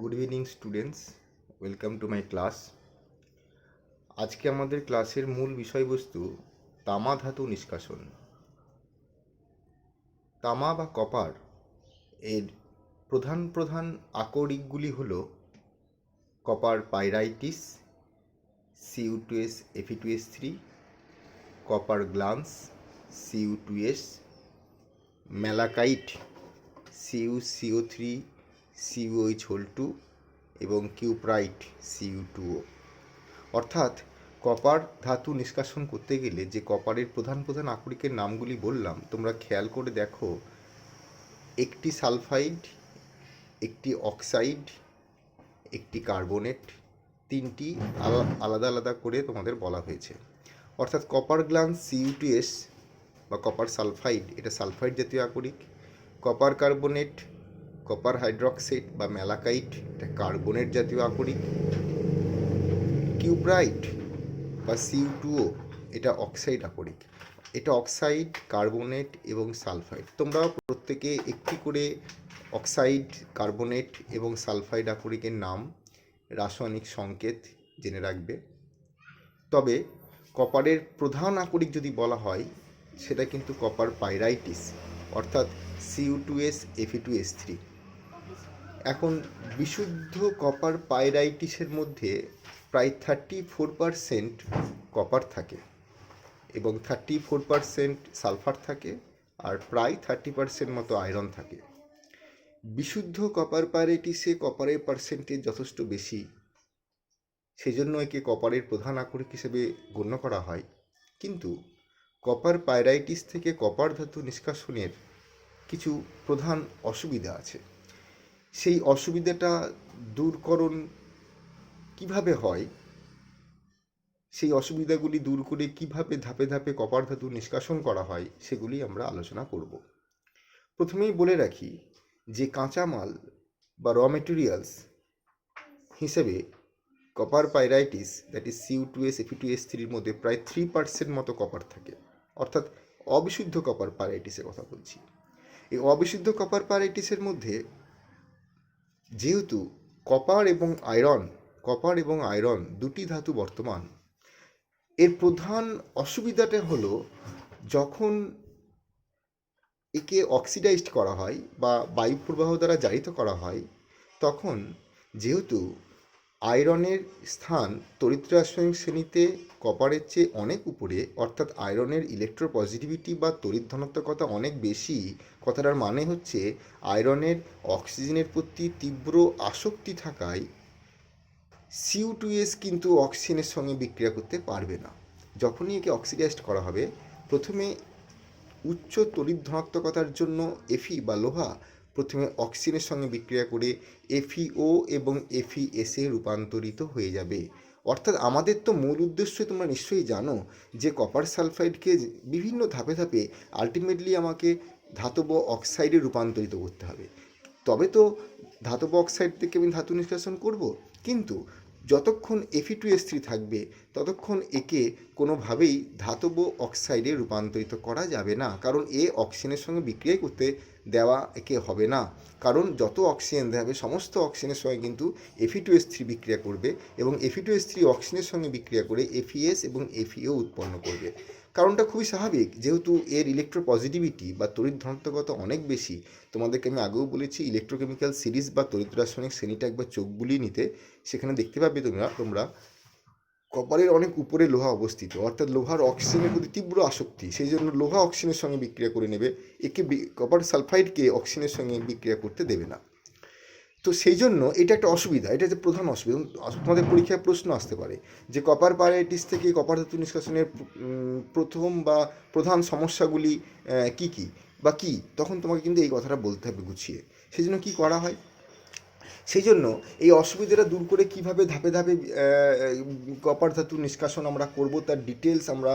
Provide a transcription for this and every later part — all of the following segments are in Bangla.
Good evening students, welcome to my class. আজকে আমাদের ক্লাসের মূল বিষয়বস্তু তামা ধাতু নিষ্কাশন। তামা বা কপার এর প্রধান প্রধান আকরিকগুলি হল copper pyrites, Cu2s Fe2s3, copper glance Cu2s, malachite CuCO3 CuOH2 এবং কিউপ্রাইট Cu2O। অর্থাৎ কপার ধাতু নিষ্কাশন করতে গেলে যে কপারের প্রধান প্রধান আকরিকের নামগুলি বললাম, তোমরা খেয়াল করে দেখো, একটি সালফাইড, একটি অক্সাইড, একটি কার্বনেট, তিনটি আলাদা আলাদা করে তোমাদের বলা হয়েছে। অর্থাৎ কপার গ্লান্স Cu2s বা কপার সালফাইড, এটা সালফাইড জাতীয় আকরিক। কপার কার্বনেট, কপার হাইড্রক্সাইড বা ম্যালাকাইট, এটা কার্বনেট জাতীয় আকরিক। কিউপ্রাইট বা Cu2O, এটা অক্সাইড আকরিক। এটা অক্সাইড, কার্বনেট এবং সালফাইড। তোমরা প্রত্যেকে একটি করে অক্সাইড, কার্বনেট এবং সালফাইড আকরিকের নাম, রাসায়নিক সংকেত জেনে রাখবে। তবে কপারের প্রধান আকরিক যদি বলা হয়, সেটা কিন্তু কপার পাইরাইটিস, অর্থাৎ Cu2s Fe2s3। এখন বিশুদ্ধ কপার পাইরাইটিসের মধ্যে প্রায় 34% কপার থাকে এবং 34% সালফার থাকে, আর প্রায় 30% মতো আয়রন থাকে। বিশুদ্ধ কপার পাইরাইটিসে কপারের পার্সেন্টেজ যথেষ্ট বেশি, সেজন্য একে কপারের প্রধান আকরিক হিসেবে গণ্য করা হয়। কিন্তু কপার পাইরাইটিস থেকে কপার ধাতু নিষ্কাশনের কিছু প্রধান অসুবিধা আছে। সেই অসুবিধাটা দূরকরণ কিভাবে হয়, সেই অসুবিধাগুলি দূর করে কিভাবে ধাপে ধাপে কপার ধাতু নিষ্কাশন করা হয়, সেগুলি আমরা আলোচনা করব। প্রথমেই বলে রাখি যে কাঁচামাল বা র মেটেরিয়ালস হিসেবে copper pyrites, that is Cu2s Fe2s3-র মধ্যে প্রায় 3% মতো কপার থাকে। অর্থাৎ অবিশুদ্ধ কপার পাইরাইটিসের কথা বলছি। এই অবিশুদ্ধ কপার পাইরাইটিসের মধ্যে যেহেতু কপার এবং আয়রন দুটি ধাতু বর্তমান, এর প্রধান অসুবিধাটা হলো যখন একে অক্সিডাইজড করা হয় বা বায়ু প্রবাহ দ্বারা জারিত করা হয়, তখন যেহেতু আয়রনের স্থান তড়িৎ রাসায়নিক শ্রেণীতে কপারের চেয়ে অনেক উপরে, অর্থাৎ আয়রনের ইলেকট্রোপজিটিভিটি বা তড়িৎ ধনাত্মকতা অনেক বেশি, কথাটার মানে হচ্ছে আয়রনের অক্সিজেনের প্রতি তীব্র আসক্তি থাকায় Cu2s কিন্তু অক্সিজেনের সঙ্গে বিক্রিয়া করতে পারবে না। যখনই একে অক্সিডাইজড করা হবে, প্রথমে উচ্চ তড়িৎ ধনাত্মকতার জন্য Fe বা লোহা প্রথমে অক্সিজেনের সঙ্গে বিক্রিয়া করে FeO এবং FeS-এ রূপান্তরিত হয়ে যাবে। অর্থাৎ আমাদের তো মূল উদ্দেশ্য তোমরা নিশ্চয়ই জানো যে কপার সালফাইডকে বিভিন্ন ধাপে ধাপে আলটিমেটলি আমাকে ধাতব অক্সাইডে রূপান্তরিত করতে হবে, তবে তো ধাতব অক্সাইড থেকে আমি ধাতু নিষ্কাশন করব। কিন্তু যতক্ষণ Fe2s3 থাকবে, ততক্ষণ একে কোনোভাবেই ধাতব অক্সাইডে রূপান্তরিত করা যাবে না, কারণ অক্সিজেনের সঙ্গে বিক্রিয়া করতে দেওয়া একে হবে না। কারণ যত অক্সিজেন দেওয়া হবে, সমস্ত অক্সিজেনের সঙ্গে কিন্তু Fe2s3 বিক্রিয়া করবে এবং Fe2s3 অক্সিজেনের সঙ্গে বিক্রিয়া করে FeS এবং FeO উৎপন্ন করবে। কারণটা খুবই স্বাভাবিক, যেহেতু এর ইলেকট্রোপজিটিভিটি বা তড়িৎ ধনাত্মকতা অনেক বেশি। তোমাদেরকে আমি আগেও বলেছি, ইলেকট্রোকেমিক্যাল সিরিজ বা তড়িৎ রাসায়নিক শ্রেণীটা একবার চোখ বুলিয়ে নিতে, সেখানে দেখতে পাবে তোমরা কপারের অনেক উপরে লোহা অবস্থিত, অর্থাৎ লোহার অক্সিজেনের প্রতি তীব্র আসক্তি, সেই জন্য লোহা অক্সিজেনের সঙ্গে বিক্রিয়া করে নেবে, একে কপার সালফাইডকে অক্সিজেনের সঙ্গে বিক্রিয়া করতে দেবে না। তো সেই জন্য এটা একটা অসুবিধা, এটা যে প্রধান অসুবিধা। তোমাদের পরীক্ষায় প্রশ্ন আসতে পারে যে কপার পাইরাইটিস থেকে কপার ধাতু নিষ্কাশনের প্রথম বা প্রধান সমস্যাগুলি কি কি বা কী, তখন তোমাকে কিন্তু এই কথাটা বলতে হবে গুছিয়ে। সেই জন্য কী করা হয়, সেই জন্য এই অসুবিধাটা দূর করে কিভাবে ধাপে ধাপে কপার ধাতু নিষ্কাশন আমরা করব, তার ডিটেলস আমরা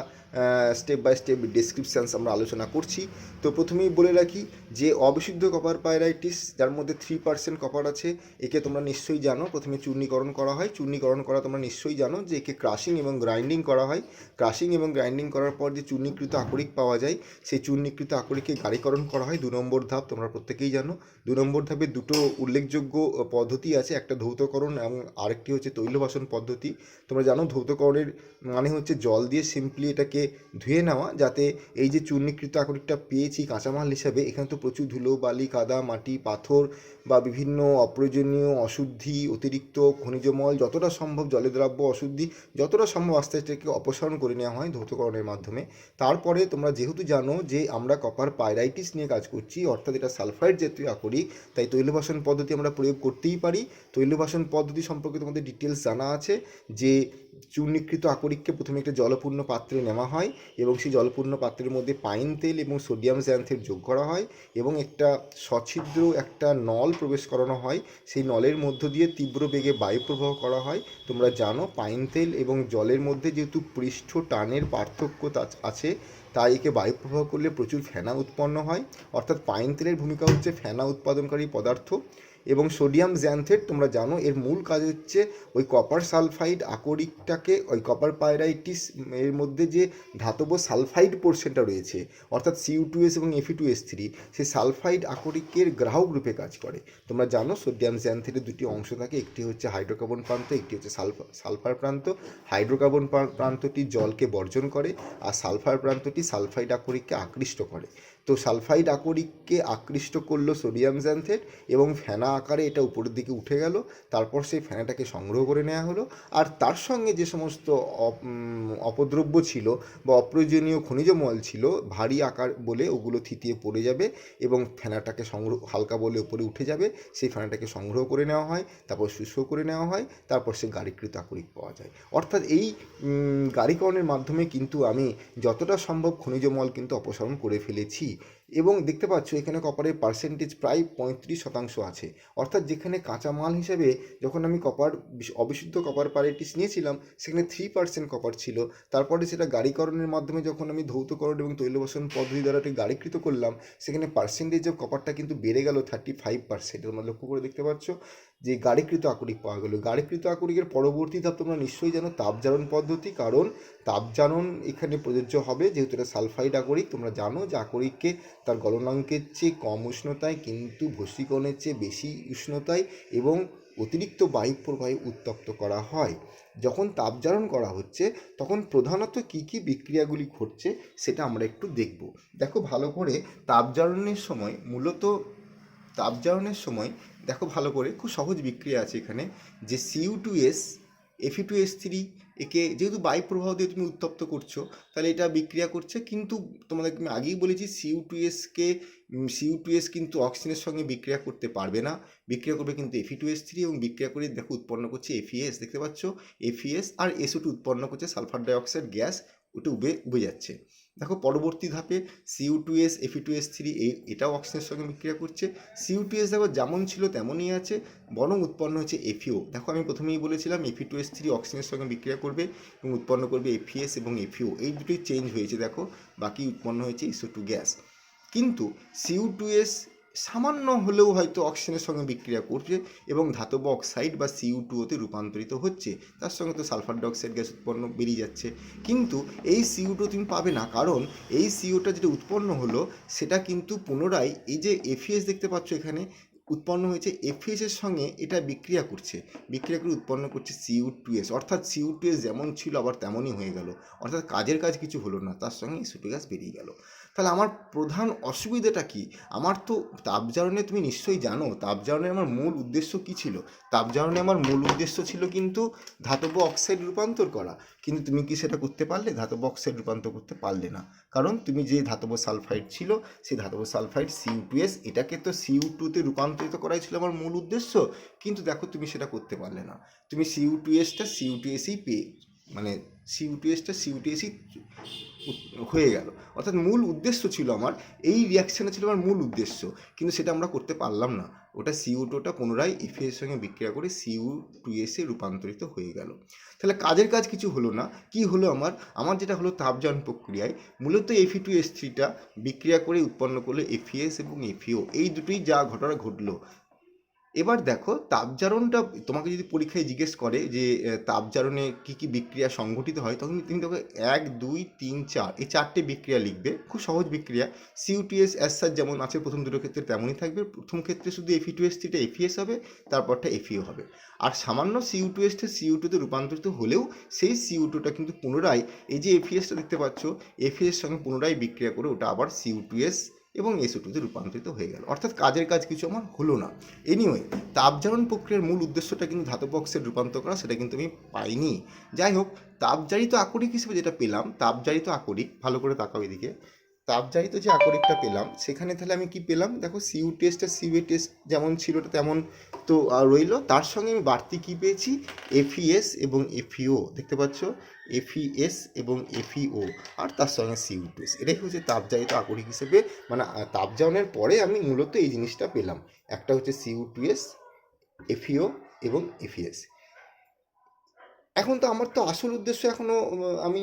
স্টেপ বাই স্টেপ ডেসক্রিপশানস আমরা আলোচনা করছি। তো প্রথমেই বলে রাখি যে অবিশুদ্ধ কপার পাইরাইটিস, যার মধ্যে 3% কপার আছে, একে তোমরা নিশ্চয়ই জানো প্রথমে চূর্ণীকরণ করা হয়। চূর্ণীকরণ করা তোমরা নিশ্চয়ই জানো যে একে ক্রাশিং এবং গ্রাইন্ডিং করা হয়। ক্রাশিং এবং গ্রাইন্ডিং করার পর যে চূর্ণীকৃত আকরিক পাওয়া যায়, সেই চূর্ণীকৃত আকরিককে গাঢ়ীকরণ করা হয়। 2 নম্বর ধাপ তোমরা প্রত্যেকেই জানো। 2 নম্বর ধাপে দুটো উল্লেখযোগ্য পদ্ধতি আছে, একটা ধৌতকরণ এবং আরেকটি হচ্ছে তৈলবাসন পদ্ধতি। তোমরা জানো ধৌতকরণের মানে হচ্ছে জল দিয়ে সিম্পলি এটাকে ধুয়ে নেওয়া, যাতে এই যে চূর্ণীকৃত আকরিকটা পেয়েছি কাঁচামাল হিসাবে, এখানে তো প্রচুর ধুলো বালি কাদা মাটি পাথর বা বিভিন্ন অপ্রয়োজনীয় অশুদ্ধি অতিরিক্ত খনিজমল যতটা সম্ভব জলে দ্রাব্য অশুদ্ধি যতটা সম্ভব আস্তে আস্তে এটাকে অপসারণ করে নেওয়া হয় ধৌতকরণের মাধ্যমে। তারপরে তোমরা যেহেতু জানো যে আমরা কপার পাইরাইটিস নিয়ে কাজ করছি, অর্থাৎ এটা সালফাইড জাতীয় আকরিক, তাই তৈলবাসন পদ্ধতি আমরা প্রয়োগ করতেই পারি। তৈলবাসন পদ্ধতি সম্পর্কে তোমাদের ডিটেলস জানা আছে যে চূর্ণীকৃত আকরিককে প্রথমে একটা জলপূর্ণ পাত্রে নেওয়া হয় এবং সেই জলপূর্ণ পাত্রের মধ্যে পাইন তেল এবং সোডিয়াম জ্যান্থেট যোগ করা হয় এবং একটা সছিদ্র একটা নল প্রবেশ করানো হয়। সেই নলের মধ্য দিয়ে তীব্র বেগে বায়ু প্রবাহ করা হয়। তোমরা জানো পাইন তেল এবং জলের মধ্যে যেহেতু পৃষ্ঠ টানের পার্থক্য আছে, তাই একে বায়ু প্রবাহ করলে প্রচুর ফেনা উৎপন্ন হয়। অর্থাৎ পাইন তেলের ভূমিকা হচ্ছে ফেনা উৎপাদনকারী পদার্থ। এবং সোডিয়াম জ্যান্থেট তোমরা জানো এর মূল কাজ হচ্ছে ওই কপার সালফাইড আকরিকটাকে, ওই কপার পাইরাইটিস এর মধ্যে যে ধাতব সালফাইড পোর্শনটা রয়েছে অর্থাৎ Cu2S এবং Fe2S3, সেই সালফাইড আকরিকের গ্রাহক রূপে কাজ করে। তোমরা জানো সোডিয়াম জ্যান্থেটের দুটি অংশ থাকে, একটি হচ্ছে হাইড্রোকার্বন প্রান্ত, একটি হচ্ছে সালফার প্রান্ত। হাইড্রোকার্বন প্রান্তটি জলকে বর্জন করে আর সালফার প্রান্তটি সালফাইড আকরিককে আকৃষ্ট করে। তো সালফাইড আকরিককে আকৃষ্ট করলো সোডিয়াম জ্যান্থেট এবং ফেনা আকারে এটা উপরের দিকে উঠে গেল। তারপর সেই ফেনাটাকে সংগ্রহ করে নেওয়া হলো, আর তার সঙ্গে যে সমস্ত অপদ্রব্য ছিল বা অপ্রয়োজনীয় খনিজমল ছিল ভারী আকার বলে ওগুলো থিতিয়ে পড়ে যাবে এবং ফেনাটাকে হালকা বলে উপরে উঠে যাবে। সেই ফেনাটাকে সংগ্রহ করে নেওয়া হয়, তারপর শুষ্ক করে নেওয়া হয়, তারপর সে গাড়িকৃত আকরিক পাওয়া যায়। অর্থাৎ এই গাড়িকরণের মাধ্যমে কিন্তু আমি যতটা সম্ভব খনিজমল কিন্তু অপসারণ করে ফেলেছি। এবং দেখতে পাচ্ছ এখানে কপারের পার্সেন্টেজ প্রায় 35% আছে। অর্থাৎ যেখানে কাঁচামাল হিসেবে যখন আমি অবিশুদ্ধ কপার পাইরাইটিস নিয়েছিলাম সেখানে 3% কপার ছিল, তারপরে সেটা গাড়িকরণের মাধ্যমে যখন আমি ধৌতকরণ এবং তৈলবাসন পদ্ধতি দ্বারা এটি গাড়িকৃত করলাম সেখানে পার্সেন্টেজ অফ কপারটা কিন্তু বেড়ে গেল 35%। তোমরা লক্ষ্য করে দেখতে পাচ্ছ যে গাড়িকৃত আকরিক পাওয়া গেল। গাড়িকৃত আকরিকের পরবর্তী ধাপ তোমরা নিশ্চয়ই জানো তাপজারণ পদ্ধতি, কারণ তাপজারণ এখানে প্রযোজ্য হবে যেহেতু এটা সালফাইড আকরিক। তোমরা জানো যে আকরিককে তার গলনাঙ্কের চেয়ে কম উষ্ণতায় কিন্তু বশীকরণের চেয়ে বেশি উষ্ণতায় এবং অতিরিক্ত বায়ু প্রবাহে উত্তপ্ত করা হয়। যখন তাপজারণ করা হচ্ছে তখন প্রধানত কী কী বিক্রিয়াগুলি ঘটছে সেটা আমরা একটু দেখব। দেখো ভালো করে তাপজারণের সময় দেখো ভালো করে খুব সহজ বিক্রিয়া আছে এখানে, যে Cu2S Fe2S3 একে যেহেতু বায়ু প্রবাহ দিয়ে তুমি উত্তপ্ত করছো তাহলে এটা বিক্রিয়া করছে, কিন্তু তোমাদের আমি আগেই বলেছি Cu2S কিন্তু অক্সিজেনের সঙ্গে বিক্রিয়া করতে পারবে না, বিক্রিয়া করবে কিন্তু Fe2S3 এবং বিক্রিয়া করে দেখো উৎপন্ন করছে FeS। দেখতে পাচ্ছ FeS আর SO2 উৎপন্ন করছে সালফার ডাইঅক্সাইড গ্যাস, ওটা উবে যাচ্ছে। দেখো পরবর্তী ধাপে Cu2S Fe2S3 এটাও অক্সিজেনের সঙ্গে বিক্রিয়া করছে। Cu2S দেখো যেমন ছিল তেমনই আছে, বরং উৎপন্ন হচ্ছে FeO। দেখো আমি প্রথমেই বলেছিলাম Fe2S3 অক্সিজেনের সঙ্গে বিক্রিয়া করবে এবং উৎপন্ন করবে FeS এবং FeO, এই দুটোই চেঞ্জ হয়েছে দেখো, বাকি উৎপন্ন হয়েছে SO2 গ্যাস। কিন্তু Cu2S সামান্য হলেও হয়তো অক্সিজেনের সঙ্গে বিক্রিয়া করছে এবং ধাতব অক্সাইড বা Cu2O-তে রূপান্তরিত হচ্ছে, তার সঙ্গে তো সালফার ডাইঅক্সাইড গ্যাস উৎপন্ন বেরিয়ে যাচ্ছে। কিন্তু এই Cu2 তুমি পাবে না, কারণ এই CO2 যেটা উৎপন্ন হলো সেটা কিন্তু পুনরায় এই যে FeS দেখতে পাচ্ছ এখানে উৎপন্ন হয়েছে, FeS এর সঙ্গে এটা বিক্রিয়া করে উৎপন্ন করছে Cu2S। অর্থাৎ Cu2S যেমন ছিল আবার তেমনই হয়ে গেল, অর্থাৎ কাজের কাজ কিছু হলো না, তার সঙ্গে SO2 গ্যাস বেরিয়ে গেল। তাহলে আমার প্রধান অসুবিধাটা কি? আমার তো তাপজারণে তুমি নিশ্চয়ই জানো তাপজারণে আমার মূল উদ্দেশ্য কী ছিল। তাপজারণে আমার মূল উদ্দেশ্য ছিল কিন্তু ধাতব অক্সাইড রূপান্তর করা, কিন্তু তুমি কি সেটা করতে পারলে? ধাতব অক্সাইড রূপান্তর করতে পারলে না, কারণ তুমি যে ধাতব সালফাইড ছিল সেই ধাতব সালফাইড Cu2S এটাকে তো Cu2-তে রূপান্তরিত করাই ছিল আমার মূল উদ্দেশ্য, কিন্তু দেখো তুমি সেটা করতে পারলে না। তুমি Cu2Sটা Cu2Sই হয়ে গেল। অর্থাৎ মূল উদ্দেশ্য ছিল আমার, এই রিয়াকশানটা ছিল আমার মূল উদ্দেশ্য, কিন্তু সেটা আমরা করতে পারলাম না। ওটা Cu2টা পুনরায় Fe-এর সঙ্গে বিক্রিয়া করে Cu2S-এ রূপান্তরিত হয়ে গেল। তাহলে কাজের কাজ কিছু হলো না। কি হলো আমার যেটা হলো তাপজারণ প্রক্রিয়ায় মূলত Fe2S3টা বিক্রিয়া করে উৎপন্ন করলো FeS এবং FeO, এই দুটোই যা ঘটনা ঘটলো। এবার দেখো তাপজারণটা তোমাকে যদি পরীক্ষায় জিজ্ঞেস করে যে তাপজারণে কী কী বিক্রিয়া সংঘটিত হয়, তখন তুমি দেখো 1 2 3 4 এই 4টে বিক্রিয়া লিখবে, খুব সহজ বিক্রিয়া। সিইউটিএস অ্যাজ সাচ যেমন আছে প্রথম দুটো ক্ষেত্রে তেমনই থাকবে। প্রথম ক্ষেত্রে শুধু Fe2S3টা এফিএস হবে, তারপরটা এফিও হবে। আর সামান্য সিইউ2এসটা সিইউ2তে রূপান্তরিত হলেও সেই সিইউ2টা কিন্তু পুনরায় এই যে এফিএসটা দেখতে পাচ্ছ, এফিএস সঙ্গে পুনরায় বিক্রিয়া করে ওটা আবার সিইউ2এস এবং এসও2তে রূপান্তরিত হয়ে গেল, অর্থাৎ কাজের কাজ কিছু আমার হলো না। এনিওয়ে, তাপজারণ প্রক্রিয়ার মূল উদ্দেশ্যটা কিন্তু ধাতব অক্সাইড রূপান্তর করা, সেটা কিন্তু আমি পাইনি। যাই হোক, তাপজারিত আকরিক হিসেবে যেটা পেলাম, তাপজারিত আকরিক, ভালো করে তাকাও এদিকে, তাপজারিত যে আকরিকটা পেলাম সেখানে তাহলে আমি কি পেলাম দেখো, সিইউ টেস্ট আর সিইউ টেস্ট যেমন ছিল তেমন তো রইল, তার সঙ্গে আমি বাড়তি কি পেয়েছি, এফইএস এবং এফইও দেখতে পাচ্ছ, এফইএস এবং এফইও, আর তার সঙ্গে সিইউ2এস। এটাই হচ্ছে তাপজারিত আকরিক হিসেবে, মানে তাপজারণের পরে আমি মূলত এই জিনিসটা পেলাম, একটা হচ্ছে সিইউ2এস, এফইও এবং এফইএস। এখন তো আমার তো আসল উদ্দেশ্য এখনও আমি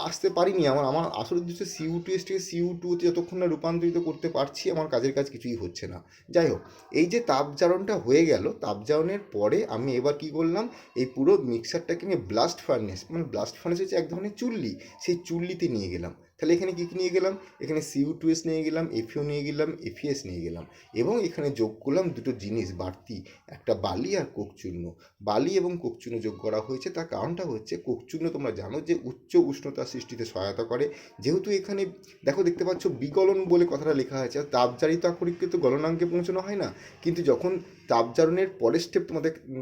আসতে পারিনি, আমার আমার আসল উদ্দেশ্য সিইউ2এস থেকে সিইউ2তে যতক্ষণ না রূপান্তরিত করতে পারছি আমার কাজের কাজ কিছুই হচ্ছে না। যাই হোক, এই যে তাপজারণটা হয়ে গেল, তাপজারণের পরে আমি এবার কি করলাম, এই পুরো মিক্সারটাকে নিয়ে ব্লাস্ট ফার্নেস, মানে ব্লাস্ট ফার্নেস হচ্ছে এক ধরনের চুল্লি, সেই চুল্লিতে নিয়ে গেলাম। তাহলে এখানে কী কী নিয়ে গেলাম, এখানে সিইউ2এস নিয়ে গেলাম, এফইও নিয়ে গেলাম, এফইএস নিয়ে গেলাম, এবং এখানে যোগ করলাম দুটো জিনিস বাড়তি, একটা বালি আর কোকচূর্ণ। বালি এবং কোকচূর্ণ যোগ করা হয়েছে, তার কারণটা হচ্ছে কোকচূর্ণ তোমরা জানো যে উচ্চ উষ্ণতা সৃষ্টিতে সহায়তা করে। যেহেতু এখানে দেখো দেখতে পাচ্ছ বিগলন বলে কথাটা লেখা হয়েছে, তাপজারিত আকরিককে তো গলনাঙ্কে পৌঁছানো হয় না, কিন্তু যখন তাপজারণের পরের স্টেপ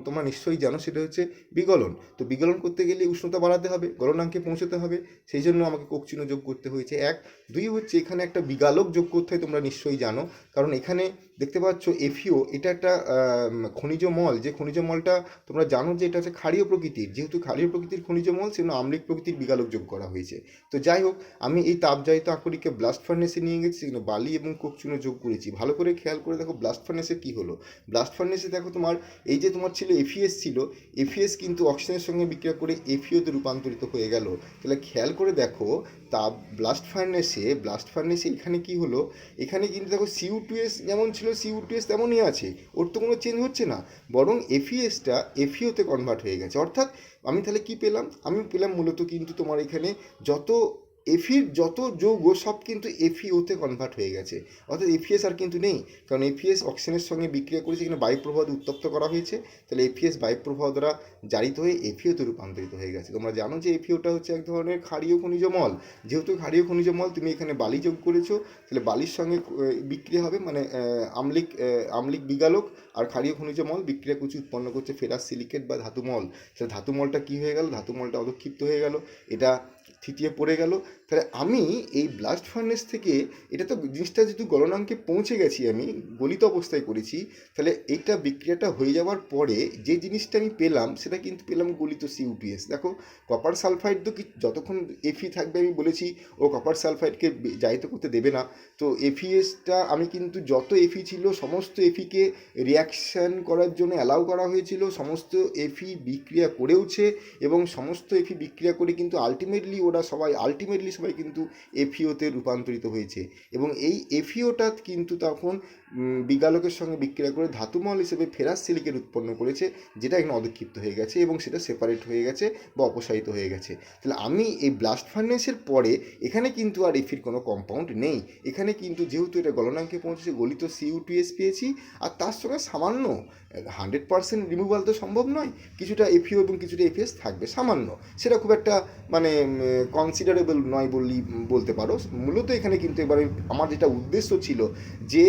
তোমরা নিশ্চয়ই জানো, সেটা হচ্ছে বিগলন। তো বিগলন করতে গেলে উষ্ণতা বাড়াতে হবে, গলনাঙ্কে পৌঁছতে হবে, সেই জন্য আমাকে কোকচূর্ণ যোগ করতে হয়েছে। এক, দুই হচ্ছে এখানে একটা বিগালক যোগ করতে হয়, তোমরা নিশ্চয়ই জানো, কারণ এখানে দেখতে পাচ্ছ এফিও, এটা একটা খনিজ মল, যে খনিজ মলটা তোমরা জানো যে এটা হচ্ছে ক্ষারীয় প্রকৃতির, যেহেতু ক্ষারীয় প্রকৃতির খনিজ মল সেজন্য আম্লিক প্রকৃতির বিগালক যোগ করা হয়েছে। তো যাই হোক, আমি এই তাপজারিত আকরিককে ব্লাস্ট ফার্নেসে নিয়ে গেছি, সেখানে বালি এবং কোকচূর্ণ যোগ করেছি। ভালো করে খেয়াল করে দেখো ব্লাস্ট ফার্নেসে কী হলো, ব্লাস্ট ফার্নেসে দেখো তোমার এই যে তোমার ছিল এফিএস ছিল, এফিএস কিন্তু অক্সিজেনের সঙ্গে বিক্রিয়া করে এফিওতে রূপান্তরিত হয়ে গেল। তাহলে খেয়াল করে দেখো, ব্লাস্ট ফার্নেসে এখানে কি হলো, এখানে কিন্তু দেখো সিইউ2এস যেমন ছিল সিইউ2এস তেমনই আছে, ওর তো কোনো চেঞ্জ হচ্ছে না, বরং এফইএসটা এফইওতে কনভার্ট হয়ে গেছে। অর্থাৎ আমি তাহলে কি পেলাম, আমি পেলাম মূলত কিন্তু তোমার এখানে যত এফির যত যৌগ সব কিন্তু এফইওতে কনভার্ট হয়ে গেছে, অর্থাৎ এফিএস আর কিন্তু নেই, কারণ এফিএস অক্সিজেনের সঙ্গে বিক্রিয়া করেছে, এখানে বায়ুপ্রবাহ উত্তপ্ত করা হয়েছে, তাহলে এফিএস বায়ুপ্রবাহ দ্বারা জারিত হয়ে এফইওতে রূপান্তরিত হয়ে গেছে। তোমরা জানো যে এফইওটা হচ্ছে এক ধরনের ক্ষারীয় খনিজ মল, যেহেতু ক্ষারীয় খনিজ মল তুমি এখানে বালি যোগ করেছো, তাহলে বালির সঙ্গে বিক্রিয়া হবে, মানে আম্লিক বিগালক আর ক্ষারীয় খনিজ মল বিক্রিয়া করছে, উৎপন্ন করছে ফেরাস সিলিকেট বা ধাতুমল। তাহলে ধাতুমলটা কী হয়ে গেল, ধাতুমলটা অধক্ষিপ্ত হয়ে গেল, এটা থিতিয়ে পড়ে গেল। তাহলে আমি এই ব্লাস্ট ফার্নেস থেকে, এটা তো জিনিসটা যেহেতু গলনাঙ্কে পৌঁছে গেছি, আমি গলিত অবস্থায় করেছি, তাহলে এইটা বিক্রিয়াটা হয়ে যাওয়ার পরে যে জিনিসটা আমি পেলাম সেটা কিন্তু পেলাম গলিত সিইউ2এস। দেখো কপার সালফাইড তো যতক্ষণ এফি থাকবে আমি বলেছি ও কপার সালফাইডকে জারিত করতে দেবে না, তো এফিএসটা আমি কিন্তু যত এফি ছিল সমস্ত এফিকে রিয়াকশান করার জন্য অ্যালাউ করা হয়েছিল, সমস্ত এফি বিক্রিয়া করেওছে, এবং সমস্ত এফি বিক্রিয়া করে কিন্তু আলটিমেটলি সবাই কিন্তু এফিওতে রূপান্তরিত হয়েছে, এবং এই এফিওটা কিন্তু তখন বিগালকের সঙ্গে বিক্রিয়া করে ধাতুমল হিসেবে ফেরাস সিলিকেট উৎপন্ন করেছে, যেটা এখানে অধক্ষিপ্ত হয়ে গেছে এবং সেটা সেপারেট হয়ে গেছে বা অপসারিত হয়ে গেছে। তাহলে আমি এই ব্লাস্ট ফার্নেসের পরে এখানে কিন্তু আর এফির কোনো কম্পাউন্ড নেই, এখানে কিন্তু যেহেতু এটা গলনাঙ্কে পৌঁছেছে গলিত সিইউ2এস পেয়েছি, আর তার সঙ্গে সামান্য 100% রিমুভাল তো সম্ভব নয়, কিছুটা এফিও এবং কিছুটা এফিএস থাকবে সামান্য, সেটা খুব একটা মানে কনসিডারেবল নয় বলতে পারো। মূলত এখানে কিন্তু এবারে আমার যেটা উদ্দেশ্য ছিল যে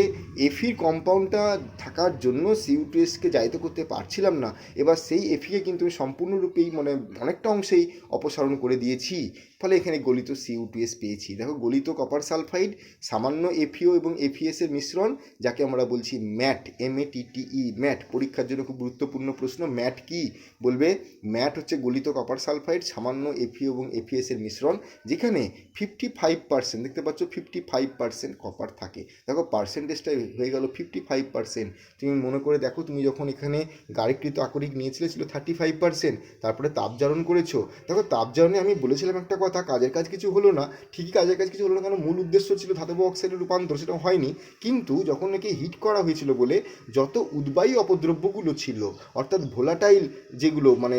এফির কম্পাউন্ডটা থাকার জন্য সিইউ2এসকে জারিত করতে পারছিলাম না, এবার সেই এফিকে কিন্তু আমি সম্পূর্ণরূপেই মানে অনেকটা অংশেই অপসারণ করে দিয়েছি, ফলে এখানে গলিত সিইউ2এস পেয়েছি। দেখো গলিত কপার সালফাইড, সামান্য এফিও এবং এফিএসের মিশ্রণ, যাকে আমরা বলছি ম্যাট, MATTE ম্যাট। পরীক্ষার জন্য খুব গুরুত্বপূর্ণ প্রশ্ন, ম্যাট কি বলবে, ম্যাট হচ্ছে গলিত কপার সালফাইড, সামান্য এফিও এবং এফিএস বেসের মিশ্রণ, যেখানে 55% দেখতে পাচ্ছ 55% কপার থাকে। দেখো পার্সেন্টেজটা হয়ে গেল 55%। তুমি মনে করে দেখো, তুমি যখন এখানে গাড়িকৃত আকরিক নিয়েছিলে ছিল 35%, তারপরে তাপজারণ করেছো। দেখো তাপজারণে আমি বলেছিলাম একটা কথা, কাজের কাজ কিছু হলো না, ঠিকই কাজের কাজ কিছু হলো না, কারণ মূল উদ্দেশ্য ছিল ধাতব অক্সাইডের রূপান্তর, সেটা হয়নি। কিন্তু যখন নাকি হিট করা হয়েছিল বলে যত উদ্বায়ী অপদ্রব্যগুলো ছিল, অর্থাৎ ভোলাটাইল যেগুলো মানে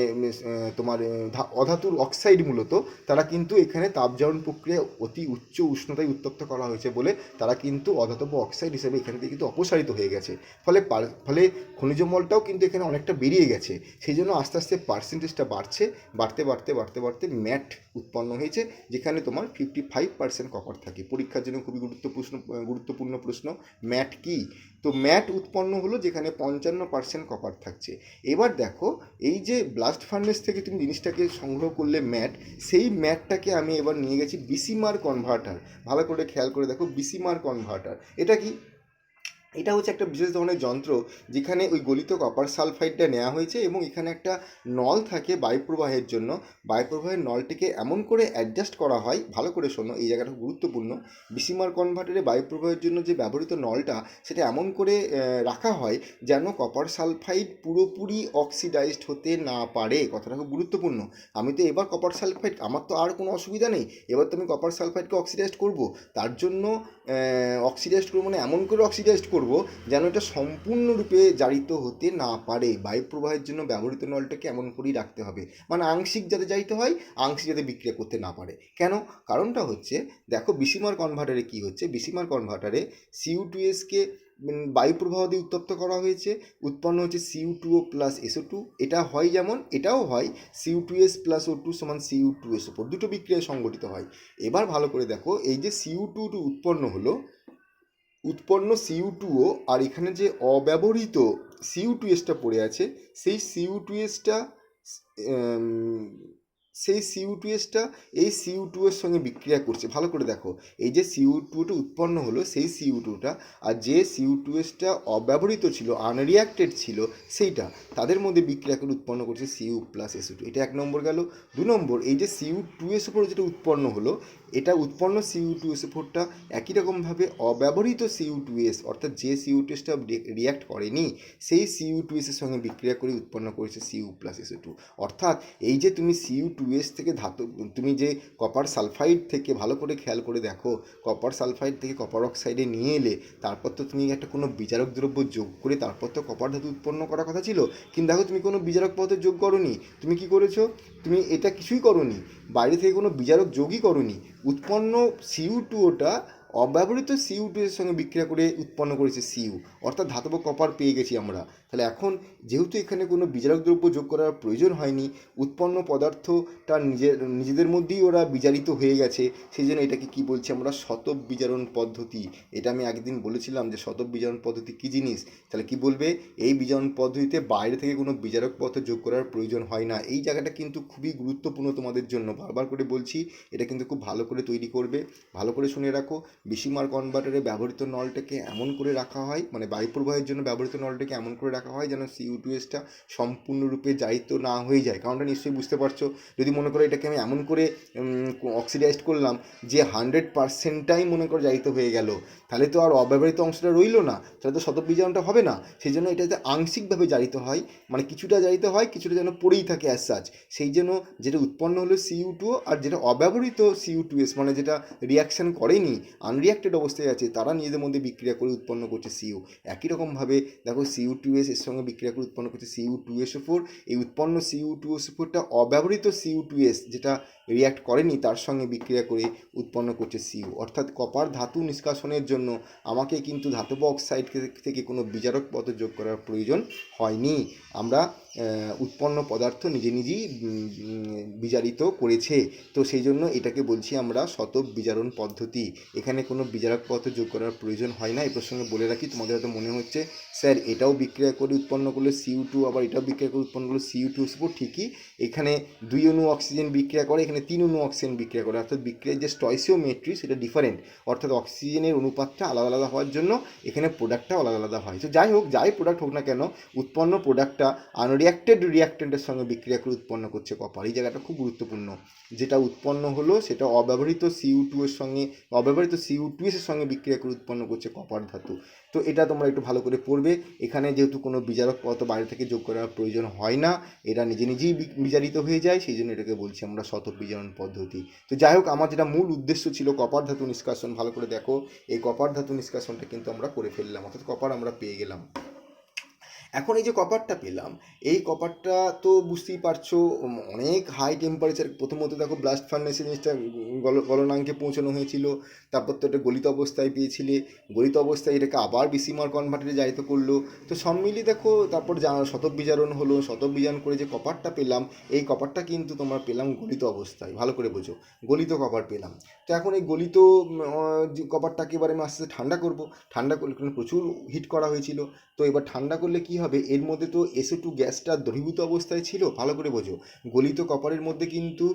তোমার অধাতুর অক্সাইড মূলত, তারা কিন্তু এখানে তাপজারণ প্রক্রিয়া অতি উচ্চ উষ্ণতায় উত্তপ্ত করা হয়েছে বলে তারা কিন্তু অধাতব অক্সাইড হিসেবে এখান থেকে কিন্তু অপসারিত হয়ে গেছে। ফলে খনিজ মলটাও কিন্তু এখানে অনেকটা বেরিয়ে গেছে। সেই জন্য আস্তে আস্তে পার্সেন্টেজটা বাড়তে ম্যাট উৎপন্ন হয়েছে, যেখানে তোমার 55% কপার থাকে। পরীক্ষার জন্য খুবই গুরুত্বপূর্ণ প্রশ্ন, ম্যাট কি? তো ম্যাট উৎপন্ন হলো যেখানে 55% কপার থাকছে। এবার দেখো, এই যে ব্লাস্ট ফার্নেস থেকে তুমি জিনিসটাকে সংগ্রহ করলে ম্যাট, সেই ম্যাটটাকে আমি এবার নিয়ে গেছি বিসিমার কনভার্টার। ভালো করে খেয়াল করে দেখো, বিসিমার কনভার্টার এটা কি? এটা হচ্ছে একটা বিশেষ ধরনের যন্ত্র, যেখানে ওই গলিত কপার সালফাইডটা নেওয়া হয়েছে এবং এখানে একটা নল থাকে বায়ুপ্রবাহের জন্য। বায়ুপ্রবাহের নলটিকে এমন করে অ্যাডজাস্ট করা হয়, ভালো করে শোনো, এই জায়গাটা গুরুত্বপূর্ণ। বিসিমার কনভার্টারে বায়ুপ্রবাহের জন্য যে ব্যবহৃত নলটা, সেটা এমন করে রাখা হয় যেন কপার সালফাইড পুরোপুরি অক্সিডাইজড হতে না পারে। কথাটা খুব গুরুত্বপূর্ণ। আমি তো এবার কপার সালফাইড, আমার তো আর কোনো অসুবিধা নেই, এবার তো আমি কপার সালফাইডকে অক্সিডাইজড করব। তার জন্য অক্সিডাইজড করবো, মানে এমন করে অক্সিডাইজড করব যেন এটা সম্পূর্ণরূপে জারিত হতে না পারে। বায়ুপ্রবাহের জন্য ব্যবহৃত নলটাকে এমন করেই রাখতে হবে, মানে আংশিক যাতে জারিত হয়, আংশিক যাতে বিক্রিয়া করতে না পারে। কেন? কারণটা হচ্ছে, দেখো বিসিমার কনভার্টারে কি হচ্ছে, বিসিমার কনভার্টারে CO2কে বায়ুপ্রবাহ দিয়ে উত্তপ্ত করা হয়েছে, উৎপন্ন হচ্ছে CO2O প্লাস SO2। এটা হয় যেমন, এটাও হয় CO2S প্লাস O2 সমান CO2SO4, দুটো বিক্রিয়া সংগঠিত হয়। এবার ভালো করে দেখো, এই যে CO2 উৎপন্ন হলো, উৎপন্ন CO2O, আর এখানে যে অব্যবহৃত CO2Sটা পড়ে আছে, সেই CO2Sটা এই CO2 এর সঙ্গে বিক্রিয়া করছে। ভালো করে দেখো, এই যে CO2টা উৎপন্ন হলো, সেই CO2টা আর যে CO2Sটা অব্যবহৃত ছিল, আনরিয়াক্টেড ছিল, সেইটা তাদের মধ্যে বিক্রিয়া করে উৎপন্ন করছে CO প্লাস SO2। এটা 1 নম্বর গেল। 2 নম্বর, এই যে CO2SO4 যেটা উৎপন্ন হলো, এটা উৎপন্ন CO2SO4টা একই রকমভাবে অব্যবহৃত CO2S, অর্থাৎ যে CO2Sটা রিয়াক্ট করেনি, সেই CO2S এর সঙ্গে বিক্রিয়া করে উৎপন্ন করেছে CO প্লাস SO2। অর্থাৎ এই যে তুমি CO2S থেকে তুমি যে কপার সালফাইড থেকে, ভালো করে খেয়াল করে দেখো, কপার সালফাইড থেকে কপার অক্সাইডে নিয়ে এলে, তারপর তো তুমি একটা কোনো বিজারক দ্রব্য যোগ করে তারপর তো কপার ধাতু উৎপন্ন করার কথা ছিল। কিন্তু দেখো, তুমি কোনো বিজারক পদার্থ যোগ করোনি। তুমি কি করেছো? তুমি এটা কিছুই করোনি, বাইরে থেকে কোনো বিজারক যোগই করোনি। উৎপন্ন CO2টা অব্যবহৃত CO2 এর সঙ্গে বিক্রিয়া করে উৎপন্ন করেছে CO, অর্থাৎ ধাতব কপার পেয়ে গেছি আমরা। তাহলে এখন যেহেতু এখানে কোনো বিজারক দ্রব্য যোগ করার প্রয়োজন হয়নি, উৎপন্ন পদার্থটা নিজেদের মধ্যেই ওরা বিজারিত হয়ে গেছে, সেই জন্য এটাকে কী বলছি আমরা, শতব বিজারণ পদ্ধতি। এটা আমি একদিন বলেছিলাম যে শতব বিজারণ পদ্ধতি কী জিনিস। তাহলে কি বলবে, এই বিজারণ পদ্ধতিতে বাইরে থেকে কোনো বিজারক পদার্থ যোগ করার প্রয়োজন হয় না। এই জায়গাটা কিন্তু খুবই গুরুত্বপূর্ণ তোমাদের জন্য, বারবার করে বলছি, এটা কিন্তু খুব ভালো করে তৈরি করবে। ভালো করে শুনে রাখো, বিসিমার কনভার্টারে ব্যবহৃত নলটাকে এমন করে রাখা হয়, মানে বায়ুপ্রবাহের জন্য ব্যবহৃত নলটাকে এমন করে রাখা হয় যেন CO2Sটা সম্পূর্ণরূপে জারিত না হয়ে যায়। কারণটা নিশ্চয়ই বুঝতে পারছো। যদি মনে করো এটাকে আমি এমন করে অক্সিডাইজড করলাম যে 100%টাই মনে করো জারিত হয়ে গেল, তাহলে তো আর অব্যবহৃত অংশটা রইলো না, তাহলে তো শতব বিজারণটা হবে না। সেই জন্য এটাতে আংশিকভাবে জারিত হয়, মানে কিছুটা জারিত হয়, কিছুটা যেন পড়েই থাকে অ্যাজ সাচ। সেই জন্য যেটা উৎপন্ন হলো CO2, আর যেটা অব্যবহৃত CO2S, মানে যেটা রিয়াকশান করেনি, আনরিয়াক্টেড অবস্থায় আছে, তারা নিজেদের মধ্যে বিক্রিয়া করে উৎপন্ন করছে CO। একই রকমভাবে দেখো, CO2S এর সঙ্গে বিক্রিয়া করে উৎপন্ন করছে CO2SO4। এই উৎপন্ন CO2SO4টা অব্যবহৃত CO2S, যেটা রিয়াক্ট করেনি, তার সঙ্গে বিক্রিয়া করে উৎপন্ন করছে CO। অর্থাৎ কপার ধাতু নিষ্কাশনের জন্য আমাকে কিন্তু ধাতব অক্সাইড থেকে কোনো বিজারক পদার্থ যোগ করার প্রয়োজন হয়নি। আমরা উৎপন্ন পদার্থ নিজেই বিজারিত করেছে। তো সেই জন্য এটাকে বলছি আমরা শতব বিজারণ পদ্ধতি। এখানে কোনো বিজারক পদার্থ যোগ করার প্রয়োজন হয় না। এই প্রসঙ্গে বলে রাখি, তোমাদের হয়তো মনে হচ্ছে স্যার এটাও বিক্রিয়া করে উৎপন্ন করলো CO2, আবার এটাও বিক্রিয়া করে উৎপন্ন করলো CO2SO4। ঠিকই, এখানে 2 অণু অক্সিজেন বিক্রিয়া করে, এখানে 3 অণু অক্সিজেন বিক্রিয়া করে, অর্থাৎ বিক্রিয়ার যে স্টয়সিওমেট্রি সেটা ডিফারেন্ট, অর্থাৎ অক্সিজেনের অনুপাতটা আলাদা আলাদা হওয়ার জন্য এখানে প্রোডাক্টটাও আলাদা আলাদা হয়। তো যাই হোক, যাই প্রোডাক্ট হোক না কেন, উৎপন্ন প্রোডাক্টটা আনরিয়াক্টেড রিয়াক্টেড রিয়াক্টেন্টের সঙ্গে বিক্রিয়া করে উৎপন্ন করছে কপার। এই জায়গাটা খুব গুরুত্বপূর্ণ। যেটা উৎপন্ন হলো সেটা অব্যবহৃত CO2 এর সঙ্গে, অব্যবহৃত CO2 এর সঙ্গে বিক্রিয়া করে উৎপন্ন করছে কপার ধাতু। তো এটা তোমরা একটু ভালো করে পড়বে। এখানে যেহেতু কোনো বিজারক পদার্থ বাইরে থেকে যোগ করার প্রয়োজন হয় না, এরা নিজে নিজেই বিজারিত হয়ে যায়, সেই জন্য এটাকে বলছি আমরা শতক বিজারণ পদ্ধতি। তো যাই হোক, আমার যেটা মূল উদ্দেশ্য ছিল কপার ধাতু নিষ্কাশন, ভালো করে দেখো এই কপার ধাতু নিষ্কাশনটা কিন্তু আমরা করে ফেললাম, অর্থাৎ কপার আমরা পেয়ে গেলাম। এখন এই যে কপারটা পেলাম, এই কপারটা তো বুঝতেই পারছো অনেক হাই টেম্পারেচার। প্রথমত দেখো ব্লাস্ট ফার্নেসে জিনিসটা গলনাঙ্কে পৌঁছানো হয়েছিল, তারপর তো এটা গলিত অবস্থায় পেয়েছিলে, গলিত অবস্থায় এটাকে আবার বিসিমার কনভার্টারে জারিত করলো। তো সব মিলিয়ে দেখো তারপর শতক বিজারণ হলো, শতক বিজারণ করে যে কপারটা পেলাম, এই কপারটা কিন্তু তোমার পেলাম গলিত অবস্থায়। ভালো করে বোঝো, গলিত কপার পেলাম। তো এখন এই গলিত কপারটাকে এবার আমি আস্তে আস্তে ঠান্ডা করবো। ঠান্ডা করলে প্রচুর হিট করা হয়েছিল। তো এবার ঠান্ডা করলে কি হবে, এর মধ্যে তো SO2 গ্যাসটা দ্রবীভূত অবস্থায় ছিল। ভালো করে বোঝো, গলিত কপারের মধ্যে কিন্তু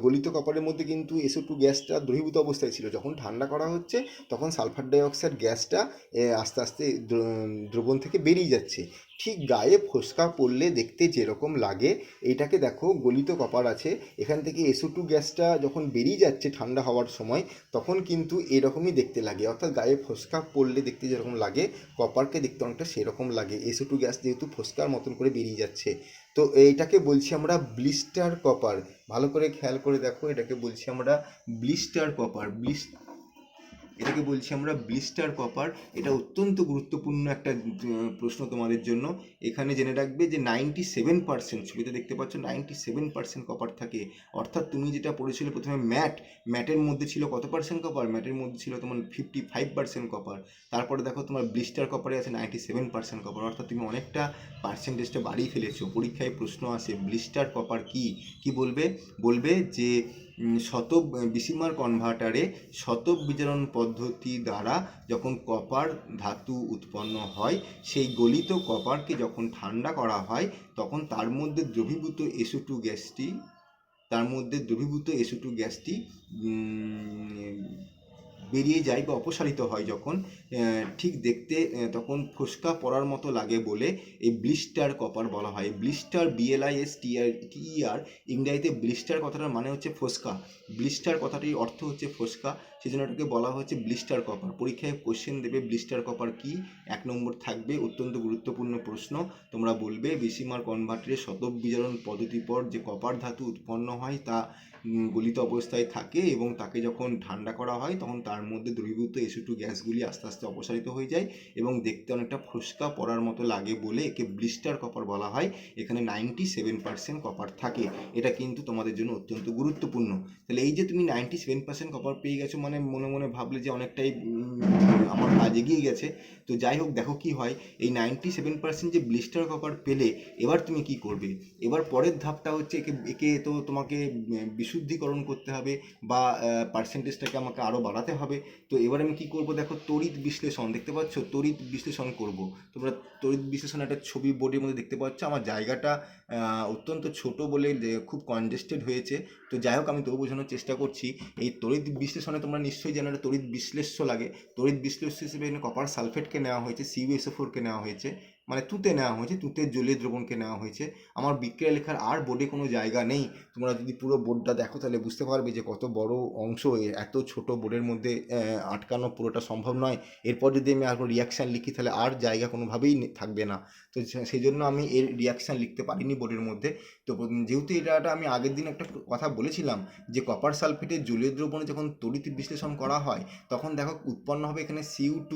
গলিত কপারের মধ্যে কিন্তু SO2 গ্যাসটা দ্রবীভূত অবস্থায় ছিল। যখন ঠান্ডা করা হচ্ছে তখন সালফার ডাইঅক্সাইড গ্যাসটা আস্তে আস্তে দ্রবণ থেকে বেরিয়ে যাচ্ছে। ঠিক গায়ে ফোসকা পড়লে দেখতে যেরকম লাগে, এইটাকে দেখো গলিত কপার আছে, এখান থেকে SO2 গ্যাসটা যখন বেরিয়ে যাচ্ছে ঠান্ডা হওয়ার সময়, তখন কিন্তু এরকমই দেখতে লাগে। অর্থাৎ গায়ে ফোসকা পড়লে দেখতে যেরকম লাগে, কপারকে দেখতে অনেকটা সেরকম লাগে। SO2 গ্যাস যেহেতু ফোসকার মতন করে বেরিয়ে যাচ্ছে। তো এইটাকে বলছি আমরা ব্লিস্টার কপার। ভালো করে খেয়াল করে দেখো, এটাকে বলছি আমরা ব্লিস্টার কপার। এটাকে বলছি আমরা ব্লিস্টার কপার। এটা অত্যন্ত গুরুত্বপূর্ণ একটা প্রশ্ন তোমাদের জন্য। এখানে জেনে রাখবে যে 97%, ছবিতে দেখতে পাচ্ছ 97% কপার থাকে। অর্থাৎ তুমি যেটা পড়েছিলে প্রথমে ম্যাটের মধ্যে ছিল কত পার্সেন্ট কপার, ম্যাটের মধ্যে ছিল তোমার 55% কপার। তারপরে দেখো তোমার ব্লিস্টার কপারে আছে 97% কপার, অর্থাৎ তুমি অনেকটা পার্সেন্টেজটা বাড়িয়ে ফেলেছো। পরীক্ষায় প্রশ্ন আসে ব্লিস্টার কপার কি বলবে যে বিসিমার কনভার্টারে শতক বিজারণ পদ্ধতি দ্বারা যখন কপার ধাতু উৎপন্ন হয়, সেই গলিত কপারকে যখন ঠান্ডা করা হয় তখন তার মধ্যে দ্রবীভূত SO2 গ্যাসটি বেরিয়ে যায় বা অপসারিত হয় যখন, ঠিক দেখতে তখন ফোসকা পড়ার মতো লাগে বলে এই ব্লিস্টার কপার বলা হয়। ব্লিস্টার BLISTER, ইংরেজিতে ব্লিস্টার কথাটার মানে হচ্ছে ফোসকা। ব্লিস্টার কথাটির অর্থ হচ্ছে ফোসকা, সেই জন্য এটাকে বলা হচ্ছে ব্লিস্টার কপার। পরীক্ষায় কোশ্চেন দেবে ব্লিস্টার কপার কি, 1 নম্বর থাকবে, অত্যন্ত গুরুত্বপূর্ণ প্রশ্ন। তোমরা বলবে বিসিমার কনভার্টারের শতক বিজারণ পদ্ধতির পর যে কপার ধাতু উৎপন্ন হয় তা গলিত অবস্থায় থাকে এবং তাকে যখন ঠান্ডা করা হয় তখন তার মধ্যে দ্রবীভূত SO2 গ্যাসগুলি আস্তে আস্তে অপসারিত হয়ে যায় এবং দেখতে অনেকটা ফোসকা পড়ার মতো লাগে বলে একে ব্লিস্টার কপার বলা হয়। এখানে 97% কপার থাকে। এটা কিন্তু তোমাদের জন্য অত্যন্ত গুরুত্বপূর্ণ। তাহলে এই যে তুমি 97% কপার পেয়ে গেছো, মানে মনে মনে ভাবলে যে অনেকটাই আমার কাজ এগিয়ে গেছে। তো যাই হোক, দেখো কি হয়, এই 97% যে ব্লিস্টার কপার পেলে এবার তুমি কি করবে। এবার পরের ধাপটা হচ্ছে একে তো তোমাকে বিশুদ্ধিকরণ করতে হবে বা পার্সেন্টেজটাকে আমাকে আরও বাড়াতে হবে। তো এবার আমি কি করব, দেখো তড়িৎ বিশ্লেষণ দেখতে পাচ্ছ, তড়িৎ বিশ্লেষণ করব। তোমরা তড়িৎ বিশ্লেষণ একটা ছবি বোর্ডের মধ্যে দেখতে পাচ্ছ। আমার জায়গাটা অত্যন্ত ছোট বলে খুব কনজেস্টেড হয়েছে। তো যাই হোক, আমি তবু বোঝানোর চেষ্টা করছি। এই তড়িৎ বিশ্লেষণে তোমরা নিশ্চয়ই জানো একটা তড়িৎ বিশ্লেষ্য লাগে। তড়িৎ বিশ্লেষ্য হিসেবে এখানে কপার সালফেটকে নেওয়া হয়েছে, CuSO4কে নেওয়া হয়েছে, মানে তুঁতে নেওয়া হয়েছে, তুঁতের জলীয় দ্রবণকে নেওয়া হয়েছে। আমার বিক্রিয়া লেখার আর বোর্ডে কোনো জায়গা নেই। তোমরা যদি পুরো বোর্ডটা দেখো তাহলে বুঝতে পারবে যে কত বড় অংশ এত ছোট বোর্ডের মধ্যে আটকানো পুরোটা সম্ভব নয়। এরপর যদি আমি আর রিয়াকশান লিখি তাহলে আর জায়গা কোনোভাবেই থাকবে না। তো সেই জন্য আমি এর রিয়াকশান লিখতে পারিনি বোর্ডের মধ্যে। তো যেহেতু এটা আমি আগের দিন একটা কথা বলেছিলাম যে কপার সালফেটের জলীয় দ্রবণে যখন তড়িৎ বিশ্লেষণ করা হয় তখন দেখো উৎপন্ন হবে এখানে Cu2+,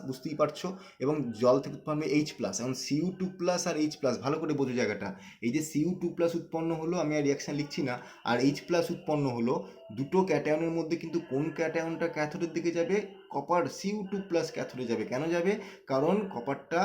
বুঝতেই পারছো, এবং জল থেকে উৎপন্ন হবে H+। এখন Cu2+ আর H+, ভালো করে বোঝো জায়গাটা। এই যে Cu2+ উৎপন্ন হলো, আমি আর রিয়াকশান লিখছি না, আর H+ উৎপন্ন হলো, দুটো ক্যাটায়নের মধ্যে কিন্তু কোন ক্যাটায়নটা ক্যাথোডের দিকে যাবে, কপার Cu2+ ক্যাথোডে যাবে। কেন যাবে, কারণ কপারটা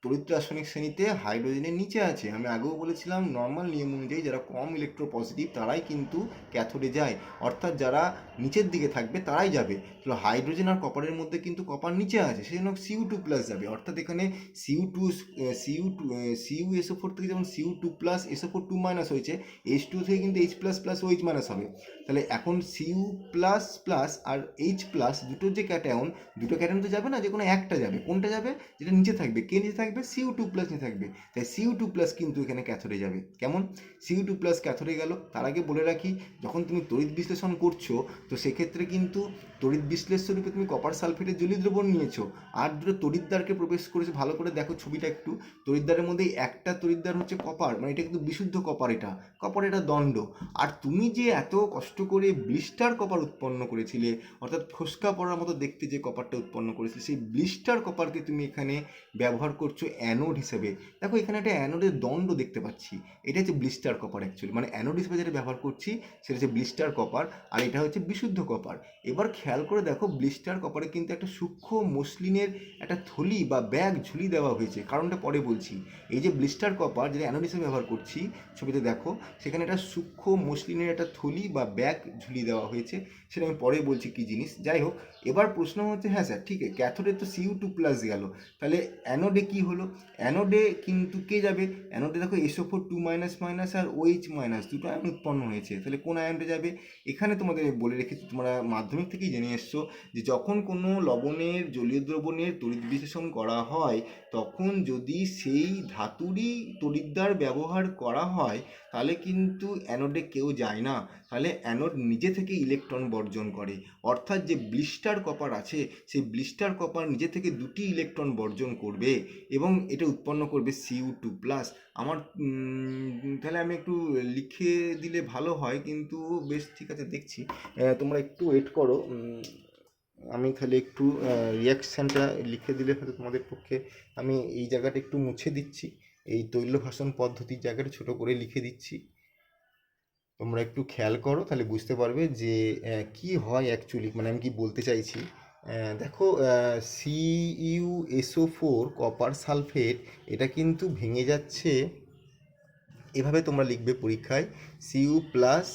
তড়িৎ রাসায়নিক শ্রেণীতে হাইড্রোজেনের নিচে আছে। আমি আগেও বলেছিলাম নর্মাল নিয়ম অনুযায়ী যারা কম ইলেকট্রোপজিটিভ তারাই কিন্তু ক্যাথোডে যায়, অর্থাৎ যারা নিচের দিকে থাকবে তারাই যাবে। তো হাইড্রোজেন আর কপারের মধ্যে কিন্তু কপার নিচে আছে, সেই জন্য Cu2+ যাবে। অর্থাৎ এখানে CuSO4 থেকে যেমন Cu2+, SO4 2- হয়েছে, H2 থেকে কিন্তু H++OH- হবে। তাহলে এখন সিইউ প্লাস প্লাস আর এইচ প্লাস দুটোর যে ক্যাটায়ন, দুটো ক্যাটায়ন তো যাবে না, যে কোনো একটা যাবে। কোনটা যাবে? যেটা নিচে থাকবে। কে নিচে থাকবে? সিইউ2 প্লাস নিচে থাকবে। তাই সিইউ2 প্লাস কিন্তু এখানে ক্যাথোডে যাবে। কেমন? সিইউ2 প্লাস ক্যাথোডে গেল। তার আগে বলে রাখি, যখন তুমি তড়িৎ বিশ্লেষণ করছো তো সেক্ষেত্রে কিন্তু তড়িৎ বিশ্লেষ্য রূপে তুমি কপার সালফেটের জলীয় দ্রবণ নিয়েছো, আর দুটো তড়িৎদ্বারকে প্রবেশ করেছে। ভালো করে দেখো ছবিটা একটু, তড়িৎদ্বারের মধ্যে একটা তড়িৎদ্বার হচ্ছে কপার, মানে এটা কিন্তু বিশুদ্ধ কপার, এটা কপার, এটা দণ্ড। আর তুমি যে এত কষ্ট করে ব্লিস্টার কপার উৎপন্ন করেছিলে, অর্থাৎ ফোসকা পড়ার মতো দেখতে যে কপারটা উৎপন্ন করেছিলে, সেই ব্লিস্টার কপারকে তুমি এখানে ব্যবহার করছো অ্যানোড হিসেবে। দেখো এখানে একটা অ্যানোডের দণ্ড দেখতে পাচ্ছি, এটা হচ্ছে ব্লিস্টার কপার অ্যাকচুয়ালি, মানে অ্যানোড হিসেবে যেটা ব্যবহার করছি সেটা হচ্ছে ব্লিস্টার কপার, আর এটা হচ্ছে বিশুদ্ধ কপার। এবার খেয়াল করে দেখো, ব্লিস্টার কপারে কিন্তু একটা সূক্ষ্ম মসলিনের একটা থলি বা ব্যাগ ঝুলি দেওয়া হয়েছে, কারণটা পরে বলছি। এই যে ব্লিস্টার কপার যেটা অ্যানোড হিসেবে ব্যবহার করছি, ছবিতে দেখো সেখানে একটা সূক্ষ্ম মসলিনের একটা থলি বা ব্যাগ ঝুলি দেওয়া হয়েছে, সেটা আমি পরে বলছি কী জিনিস। যাই হোক, এবার প্রশ্ন হচ্ছে, হ্যাঁ স্যার ঠিক আছে, ক্যাথোডে তো সিইউ2 প্লাস গেল, তাহলে অ্যানোডে কী হলো? অ্যানোডে কিন্তু কে যাবে? অ্যানোডে দেখো SO4 2 মাইনাস মাইনাস আর OH মাইনাস দুটো আয়ন উৎপন্ন হয়েছে, তাহলে কোন আয়নটা যাবে? এখানে তোমাদের বলে রেখেছি, তোমরা মাধ্যমিক থেকেই জেনে এসছো যে যখন কোনো লবণের জলীয় দ্রবণের তড়িৎ বিশ্লেষণ করা হয়, তখন যদি সেই ধাতুরই তড়িৎদ্বার ব্যবহার করা হয় তাহলে কিন্তু অ্যানোডে কেউ যায় না, তাহলে অ্যানোড নিজে থেকে ইলেকট্রন বর্জন করে। অর্থাৎ যে ব্লিস্টার কপার আছে, সেই ব্লিস্টার কপার নিজে থেকে দুটি ইলেকট্রন বর্জন করবে এবং এটা উৎপন্ন করবে সিইউ2 প্লাস। আমার তাহলে আমি একটু লিখে দিলে ভালো হয়, কিন্তু বেশ ঠিক আছে, দেখছি। তোমরা একটু ওয়েট করো, আমি তাহলে একটু রিয়াকশানটা লিখে দিলে হয়তো তোমাদের পক্ষে। আমি এই জায়গাটা একটু মুছে দিচ্ছি, এই তৈল ভাষণ পদ্ধতির জায়গাটা ছোট করে লিখে দিচ্ছি। তোমরা একটু খেয়াল করো, তাহলে বুঝতে পারবে যে কি হয় অ্যাকচুয়ালি, মানে আমি কি বলতে চাইছি। দেখো, CuSO4 কপার সালফেট, এটা কিন্তু ভেঙে যাচ্ছে এভাবে। তোমরা লিখবে পরীক্ষায় Cu প্লাস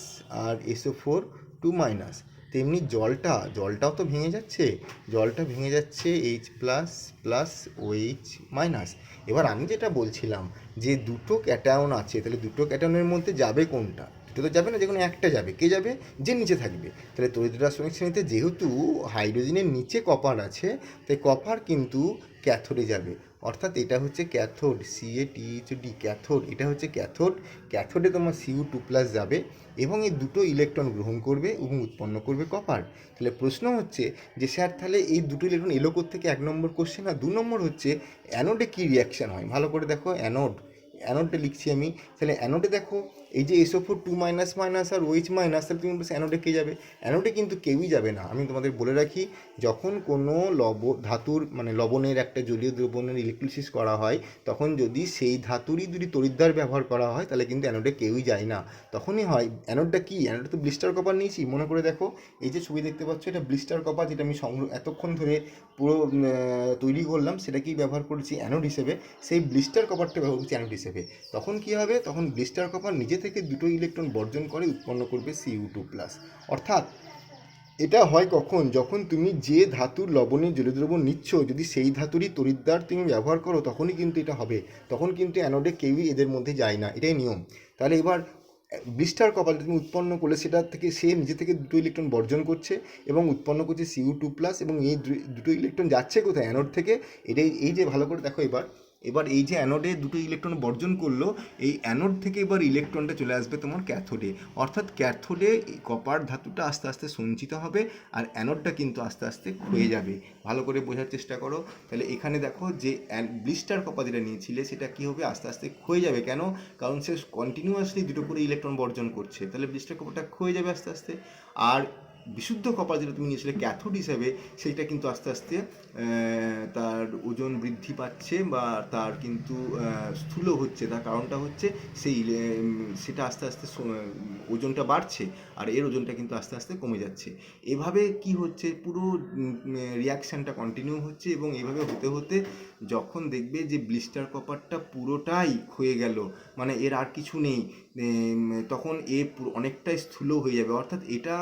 আর SO4 2 মাইনাস। তেমনি জলটাও তো ভেঙে যাচ্ছে, জলটা ভেঙে যাচ্ছে H plus plus OH minus. এবার আমি যেটা বলছিলাম যে দুটো ক্যাটায়ন আছে, তাহলে দুটো ক্যাটায়নের মধ্যে যাবে কোনটা? দুটো তো যাবে না, যে কোনো একটা যাবে। কে যাবে? যে নিচে থাকবে। তাহলে তড়িৎ রাসায়নিক শ্রেণীতে যেহেতু হাইড্রোজেনের নিচে কপার আছে, তাই কপার কিন্তু ক্যাথোডে যাবে। অর্থাৎ এটা হচ্ছে ক্যাথোড, CaTH2, ক্যাথোড, এটা হচ্ছে ক্যাথোড। ক্যাথোডে তোমার Cu2 প্লাস যাবে এবং এই দুটো ইলেকট্রন গ্রহণ করবে এবং উৎপন্ন করবে কপার। তাহলে প্রশ্ন হচ্ছে যে স্যার তাহলে এই দুটো ইলেকট্রন এলো কোত্থেকে? 1 নম্বর কোশ্চেন। আর 2 নম্বর হচ্ছে অ্যানোডে কী রিয়াকশান হয়, ভালো করে দেখো। অ্যানোডে লিখছি আমি, তাহলে অ্যানোডে দেখো এই যে SO4 2 মাইনাস মাইনাস আর OH মাইনাস, তাহলে তুমি বলছো অ্যানোডে কে যাবে? অ্যানোডে কিন্তু কেউই যাবে না। আমি তোমাদের বলে রাখি, যখন কোনো ধাতুর মানে লবণের একটা জলীয় দ্রবণের ইলেকট্রিসিস করা হয়, তখন যদি সেই ধাতুরই দুটি তড়িৎদ্বার ব্যবহার করা হয় তাহলে কিন্তু অ্যানোডে কেউই যায় না। তখনই হয় অ্যানোডটা কি? অ্যানোডে তো ব্লিস্টার কপার নিয়েছি, মনে করে দেখো। এই যে ছবি দেখতে পাচ্ছ, এটা ব্লিস্টার কপার, যেটা আমি এতক্ষণ ধরে পুরো তৈরি করলাম, সেটাকেই ব্যবহার করেছি অ্যানোড হিসেবে। সেই ব্লিস্টার কপারটা ব্যবহার করছি অ্যানোড হিসেবে। তখন কি হবে? তখন ব্লিস্টার কপার নিজে থেকে দুটো ইলেকট্রন বর্জন করে উৎপন্ন করবে Cu2 প্লাস। অর্থাৎ এটা হয় কখন? যখন তুমি যে ধাতুর লবণের জলীয় দ্রবণ নিচ্ছ, যদি সেই ধাতুরই তড়িৎদ্বার তুমি ব্যবহার করো, তখনই কিন্তু এটা হবে। তখন কিন্তু অ্যানোডে কেউই এদের মধ্যে যায় না, এটাই নিয়ম। তাহলে এবার ব্লিস্টার কপার তুমি উৎপন্ন করলে, সেটা থেকে সে নিজে থেকে দুটো ইলেকট্রন বর্জন করছে এবং উৎপন্ন করছে Cu2 প্লাস, এবং এই দুটো ইলেকট্রন যাচ্ছে কোথায়? অ্যানোড থেকে। এটাই, এই যে ভালো করে দেখো, এবার এই যে অ্যানোডে দুটো ইলেকট্রন বর্জন করলো, এই অ্যানোড থেকে এবার ইলেকট্রনটা চলে আসবে তোমার ক্যাথোডে। অর্থাৎ ক্যাথোডে কপার ধাতুটা আস্তে আস্তে সঞ্চিত হবে আর অ্যানোডটা কিন্তু আস্তে আস্তে ক্ষয়ে যাবে। ভালো করে বোঝার চেষ্টা করো। তাহলে এখানে দেখো যে ব্লিস্টার কপার যেটা নিয়েছিলে, সেটা কী হবে? আস্তে আস্তে ক্ষয়ে যাবে। কেন? কারণ সে কন্টিনিউয়াসলি দুটো করে ইলেকট্রন বর্জন করছে, তাহলে ব্লিস্টার কপারটা ক্ষয়ে যাবে আস্তে আস্তে। আর বিশুদ্ধ কপার যেটা তুমি নিয়েছিলে ক্যাথোড হিসেবে, সেইটা কিন্তু আস্তে আস্তে তার ওজন বৃদ্ধি পাচ্ছে বা তার কিন্তু স্থূল হচ্ছে। তার কারণটা হচ্ছে সেটা আস্তে আস্তে ওজনটা বাড়ছে আর এর ওজনটা কিন্তু আস্তে আস্তে কমে যাচ্ছে। এভাবে কি হচ্ছে, পুরো রিয়াকশানটা কন্টিনিউ হচ্ছে এবং এভাবে হতে হতে যখন দেখবে যে ব্লিস্টার কপারটা পুরোটাই ক্ষয়ে গেল, মানে এর আর কিছু নেই, তখন অনেকটাই স্থূল হয়ে যাবে। অর্থাৎ এটা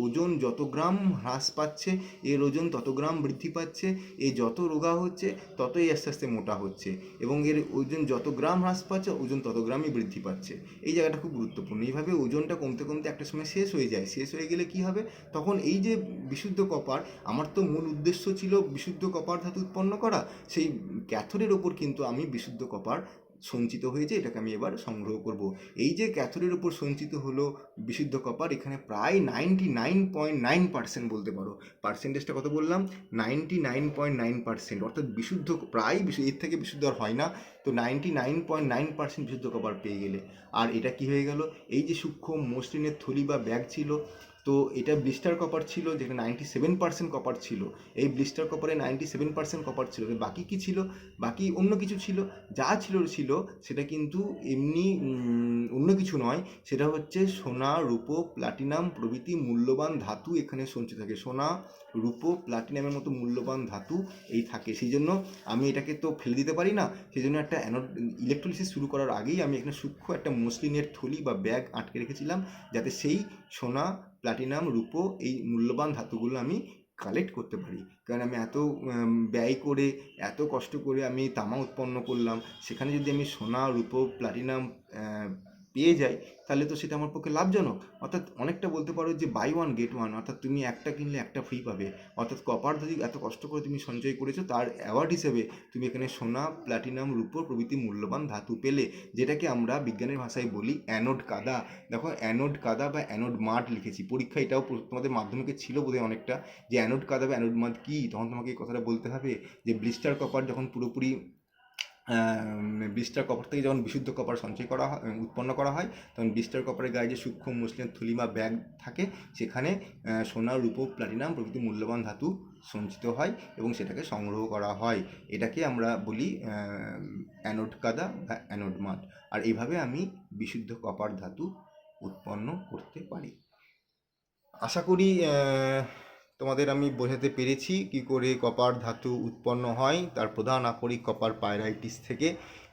ওজন যত গ্রাম হ্রাস পাচ্ছে, এর ওজন তত গ্রাম বৃদ্ধি পাচ্ছে, এ যত রোগা হচ্ছে ততই আস্তে আস্তে মোটা হচ্ছে, এবং এর ওজন যত গ্রাম হ্রাস পাচ্ছে ওজন তত গ্রামই বৃদ্ধি পাচ্ছে। এই জায়গাটা খুব গুরুত্বপূর্ণ। এইভাবে ওজনটা কমতে কমতে একটা সময় শেষ হয়ে যায়। শেষ হয়ে গেলে কি হবে, তখন এই যে বিশুদ্ধ কপার, আমার তো মূল উদ্দেশ্য ছিল বিশুদ্ধ কপার ধাতু উৎপন্ন করা, সেই ক্যাথোডের ওপর কিন্তু আমি বিশুদ্ধ কপার সঞ্চিত হয়েছে, এটাকে আমি এবার সংগ্রহ করব। এই যে ক্যাথোডের উপর সঞ্চিত হলো বিশুদ্ধ কপার, এখানে প্রায় 99.9% বলতে পারো, পার্সেন্টেজটা কত বললাম, 99.9%, অর্থাৎ বিশুদ্ধ, প্রায় এর থেকে বিশুদ্ধ আর হয় না। তো 99.9% বিশুদ্ধ কপার পেয়ে গেলে, আর এটা কি হয়ে গেল, এই যে সূক্ষ্ম মসৃণের থলি বা ব্যাগ ছিল, তো এটা ব্লিস্টার কপার ছিল, যেখানে 97% কপার ছিল। এই ব্লিস্টার কপারে 97% কপার ছিল, বাকি কি ছিল, বাকি অন্য কিছু ছিল। যা ছিল সেটা কিন্তু এমনি অন্য কিছু নয়, সেটা হচ্ছে সোনা, রূপো, প্লাটিনাম প্রভৃতি মূল্যবান ধাতু এখানে সঞ্চিত থাকে। সোনা, রূপো, প্লাটিনামের মতো মূল্যবান ধাতু এই থাকে। সেই জন্য আমি এটাকে তো ফেলে দিতে পারি না, সেই জন্য একটা ইলেকট্রোলিসিস শুরু করার আগেই আমি এখানে সূক্ষ্ম একটা মসলিনের থলি বা ব্যাগ আটকে রেখেছিলাম, যাতে সেই সোনা, প্লাটিনাম, রূপো এই মূল্যবান ধাতুগুলো আমি কালেক্ট করতে পারি। কারণ আমি এত ব্যয় করে, এত কষ্ট করে আমি তামা উৎপন্ন করলাম, সেখানে যদি আমি সোনা, রূপো, প্লাটিনাম পেয়ে যাই, তাহলে তো সেটা আমার পক্ষে লাভজনক। অর্থাৎ অনেকটা বলতে পারো যে বাই ওয়ান গেট ওয়ান, অর্থাৎ তুমি একটা কিনলে একটা ফ্রি পাবে। অর্থাৎ কপার যদি এত কষ্ট করে তুমি সঞ্চয় করেছো, তার অ্যাওয়ার্ড হিসেবে তুমি এখানে সোনা, প্লাটিনাম, রূপো প্রভৃতি মূল্যবান ধাতু পেলে, যেটাকে আমরা বিজ্ঞানের ভাষায় বলি অ্যানোড কাদা। দেখো, অ্যানোড কাদা বা অ্যানোড মাড লিখেছি, পরীক্ষা এটাও তোমাদের মাধ্যমিকে ছিল বোধহয় অনেকটা, যে অ্যানোড কাদা বা অ্যানোড মাড কী, তখন তোমাকে এই কথাটা বলতে হবে যে ব্লিস্টার কপার যখন পুরোপুরি ব্লিস্টার কপার থেকে যখন বিশুদ্ধ কপার সঞ্চয় করা হয়, উৎপন্ন করা হয়, তখন ব্লিস্টার কপারের গায়ে যে সূক্ষ্ম মসলিনের থলি বা ব্যাগ থাকে, সেখানে সোনা, রূপো, প্লাটিনাম প্রভৃতি মূল্যবান ধাতু সঞ্চিত হয় এবং সেটাকে সংগ্রহ করা হয়। এটাকে আমরা বলি অ্যানোড কাদা বা অ্যানোড মাড। আর এইভাবে আমি বিশুদ্ধ কপার ধাতু উৎপন্ন করতে পারি। আশা করি তোমাদের আমি বোঝাতে পেরেছি কি করে কপার ধাতু উৎপন্ন হয়, তার প্রধান আকরিক কপার পাইরাইটিস থেকে।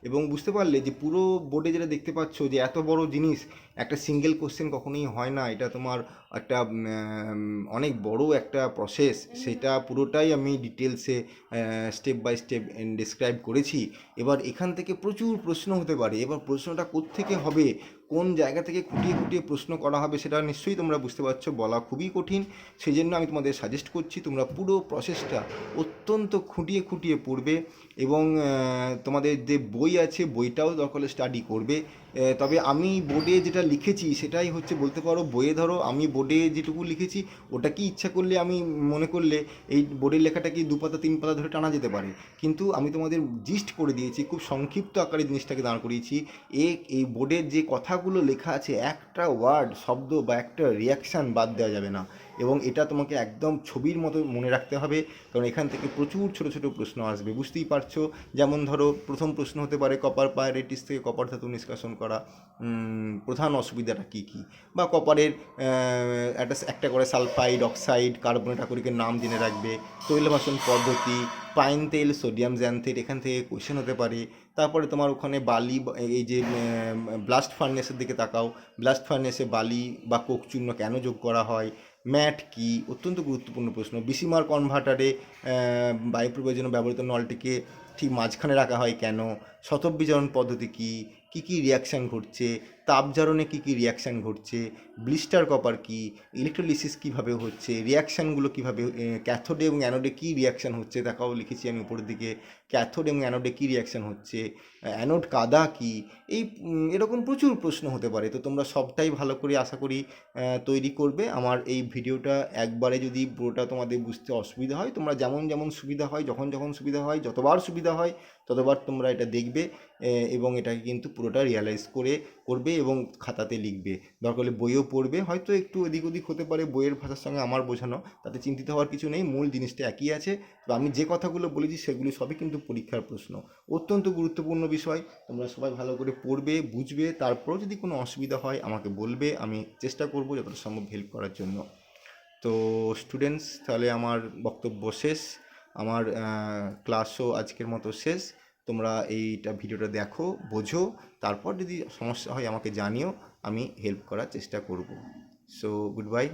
এবং বুঝতে পারলে যে পুরো বোর্ডে যেটা দেখতে পাচ্ছ, যে এত বড় জিনিস একটা সিঙ্গেল কোশ্চেন কখনোই হয় না, এটা তোমার একটা অনেক বড় একটা প্রসেস, সেটা পুরোটাই আমি ডিটেলসে স্টেপ বাই স্টেপ ডিসক্রাইব করেছি। এবার এখান থেকে প্রচুর প্রশ্ন হতে পারে, এবার প্রশ্নটা কোত্থেকে হবে, কোন জায়গা থেকে খুঁটিয়ে খুঁটিয়ে প্রশ্ন করা হবে, সেটা নিশ্চয়ই তোমরা বুঝতে পারছো, বলা খুবই কঠিন। সেই জন্য আমি তোমাদের সাজেস্ট করছি তোমরা পুরো প্রসেসটা অত্যন্ত খুঁটিয়ে খুঁটিয়ে পড়বে, এবং তোমাদের যে বই আছে বইটাও দরকার হলে স্টাডি করবে। তবে আমি বোর্ডে যেটা লিখেছি সেটাই হচ্ছে বলতে পারো, বইয়ে ধরো আমি বোর্ডে যেটুকু লিখেছি ওটা কি ইচ্ছা করলে, আমি মনে করলে এই বোর্ডের লেখাটা কি 2 পাতা 3 পাতা ধরে টানা যেতে পারে, কিন্তু আমি তোমাদের জিস্ট করে দিয়েছি, খুব সংক্ষিপ্ত আকারে জিনিসটাকে দাঁড় করিয়েছি। এই বোর্ডের যে কথাগুলো লেখা আছে, একটা ওয়ার্ড, শব্দ বা একটা রিয়াকশান বাদ দেওয়া যাবে না, এবং এটা তোমাকে একদম ছবির মতো মনে রাখতে হবে, কারণ এখান থেকে প্রচুর ছোট ছোট প্রশ্ন আসবে, বুঝতেই পারছো। যেমন ধরো, প্রথম প্রশ্ন হতে পারে কপার পাইরাইটিস থেকে কপার ধাতু নিষ্কাশন করা প্রধান অসুবিধাটা কী কী, বা কপারের একটা করে সালফাইড, অক্সাইড, কার্বনেট আকরিকের নাম জেনে রাখবে, তৈলভাষণ পদ্ধতি, পাইন তেল, সোডিয়াম জ্যান্থেট, এখান থেকে কোয়েশ্চেন হতে পারে। তারপরে তোমার ওখানে বালি, এই যে ব্লাস্ট ফার্নেসের দিকে তাকাও, ব্লাস্ট ফার্নেসে বালি বা কোক চূর্ণ কেন যোগ করা হয়, ম্যাট কি, অত্যন্ত গুরুত্বপূর্ণ প্রশ্ন। বিসিমার কনভার্টারে বায়ুপ্রবাহের জন্য ব্যবহৃত নলটিকে ঠিক মাঝখানে রাখা হয় কেন, শতবিজারণ পদ্ধতি কী, কী কী রিয়াকশান ঘটছে, তাপজারণে কী কী রিয়াকশান ঘটছে, ব্লিস্টার কপার কী, ইলেকট্রোলিসিস কীভাবে হচ্ছে, রিয়াকশানগুলো কীভাবে, ক্যাথোডে এবং অ্যানোডে কী রিয়াকশান হচ্ছে দেখাও, লিখেছি আমি উপরের দিকে, ক্যাথোড এবং অ্যানোডে কী রিয়াকশান হচ্ছে, অ্যানোড কাদা কী, এই এরকম প্রচুর প্রশ্ন হতে পারে। তো তোমরা সবটাই ভালো করে আশা করি তৈরি করবে। আমার এই ভিডিওটা একবারে যদি পুরোটা তোমাদের বুঝতে অসুবিধা হয়, তোমরা যেমন যেমন সুবিধা হয়, যখন যখন সুবিধা হয়, যতবার সুবিধা হয় ততবার তোমরা এটা দেখবে, এবং এটাকে কিন্তু পুরোটা রিয়ালাইজ করবে এবং খাতাতে লিখবে। দরকার হলে বইও পড়বে, হয়তো একটু এদিক ওদিক হতে পারে বইয়ের ভাষার সঙ্গে আমার বোঝানো, তাতে চিন্তিত হওয়ার কিছু নেই, মূল জিনিসটা একই আছে। তো আমি যে কথাগুলো বলেছি সেগুলি সবই কিন্তু পরীক্ষার প্রশ্ন, অত্যন্ত গুরুত্বপূর্ণ বিষয়। তোমরা সবাই ভালো করে পড়বে, বুঝবে, তারপরেও যদি কোনো অসুবিধা হয় আমাকে বলবে, আমি চেষ্টা করবো যতটা সম্ভব হেল্প করার জন্য। তো স্টুডেন্টস, তাহলে আমার বক্তব্য শেষ। আমার ক্লাসও আজকের মতো শেষ। তোমরা এইটা ভিডিওটা দেখো, বোঝো, তারপর যদি সমস্যা হয় আমাকে জানিও, আমি হেল্প করার চেষ্টা করব। So good bye.